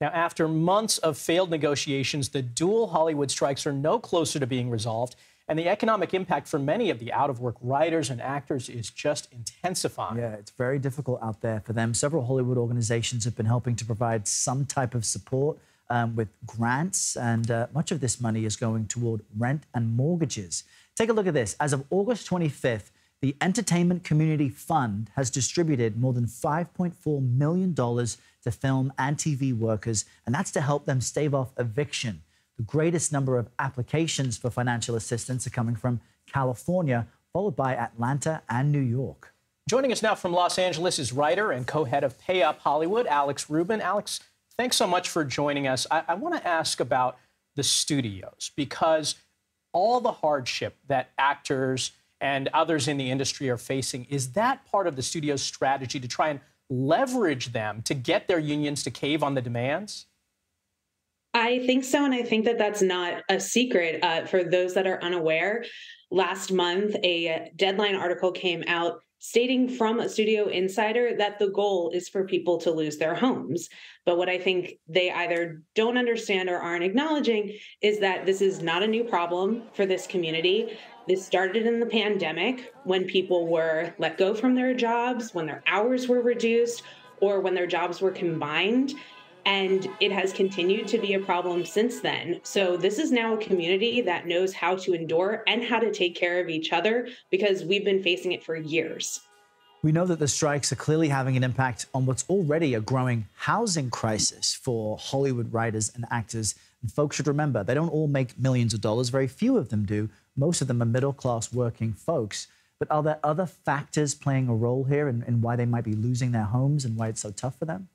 Now, after months of failed negotiations, the dual Hollywood strikes are no closer to being resolved, and the economic impact for many of the out-of-work writers and actors is just intensifying. Yeah, it's very difficult out there for them. Several Hollywood organizations have been helping to provide some type of support with grants, and much of this money is going toward rent and mortgages. Take a look at this. As of August 25th, the Entertainment Community Fund has distributed more than $5.4 million to film and TV workers, and that's to help them stave off eviction. The greatest number of applications for financial assistance are coming from California, followed by Atlanta and New York. Joining us now from Los Angeles is writer and co-head of Pay Up Hollywood, Alex Rubin. Alex, thanks so much for joining us. I want to ask about the studios, because all the hardship that actors and others in the industry are facing, is that part of the studio's strategy to try and leverage them to get their unions to cave on the demands? I think so, and I think that that's not a secret. For those that are unaware, last month, a Deadline article came out stating from a studio insider that the goal is for people to lose their homes. But what I think they either don't understand or aren't acknowledging is that this is not a new problem for this community. This started in the pandemic when people were let go from their jobs, when their hours were reduced, or when their jobs were combined. And it has continued to be a problem since then. So this is now a community that knows how to endure and how to take care of each other, because we've been facing it for years. We know that the strikes are clearly having an impact on what's already a growing housing crisis for Hollywood writers and actors. And folks should remember, they don't all make millions of dollars. Very few of them do. Most of them are middle-class working folks. But are there other factors playing a role here in why they might be losing their homes and why it's so tough for them?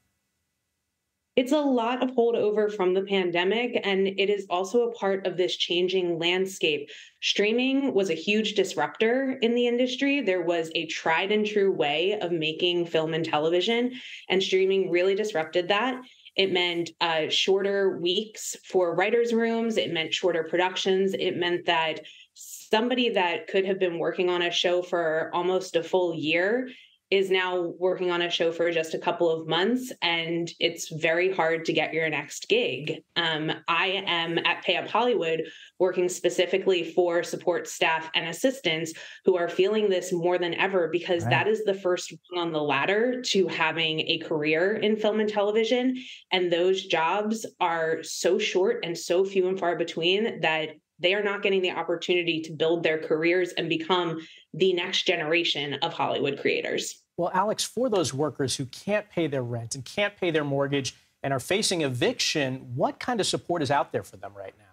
It's a lot of holdover from the pandemic, and it is also a part of this changing landscape. Streaming was a huge disruptor in the industry. There was a tried and true way of making film and television, and streaming really disrupted that. It meant shorter weeks for writers' rooms. It meant shorter productions. It meant that somebody that could have been working on a show for almost a full year is now working on a show for just a couple of months, and it's very hard to get your next gig. I am at Pay Up Hollywood working specifically for support staff and assistants who are feeling this more than ever, because that is the first rung on the ladder to having a career in film and television. And those jobs are so short and so few and far between that they are not getting the opportunity to build their careers and become the next generation of Hollywood creators. Well, Alex, for those workers who can't pay their rent and can't pay their mortgage and are facing eviction, what kind of support is out there for them right now?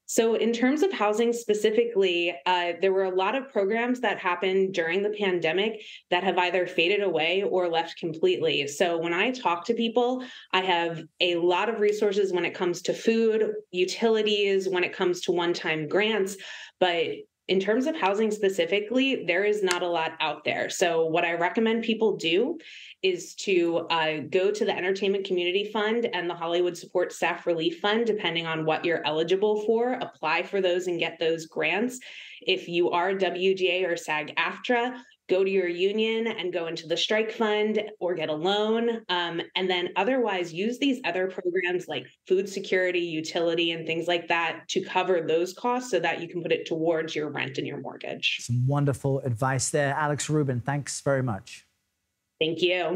So in terms of housing specifically, there were a lot of programs that happened during the pandemic that have either faded away or left completely. So when I talk to people, I have a lot of resources when it comes to food, utilities, when it comes to one-time grants, but in terms of housing specifically, there is not a lot out there. So what I recommend people do is to go to the Entertainment Community Fund and the Hollywood Support Staff Relief Fund, depending on what you're eligible for. Apply for those and get those grants. If you are WGA or SAG-AFTRA, go to your union and go into the strike fund or get a loan. And then otherwise use these other programs like food security, utility, and things like that to cover those costs so that you can put it towards your rent and your mortgage. Some wonderful advice there. Alex Rubin, thanks very much. Thank you.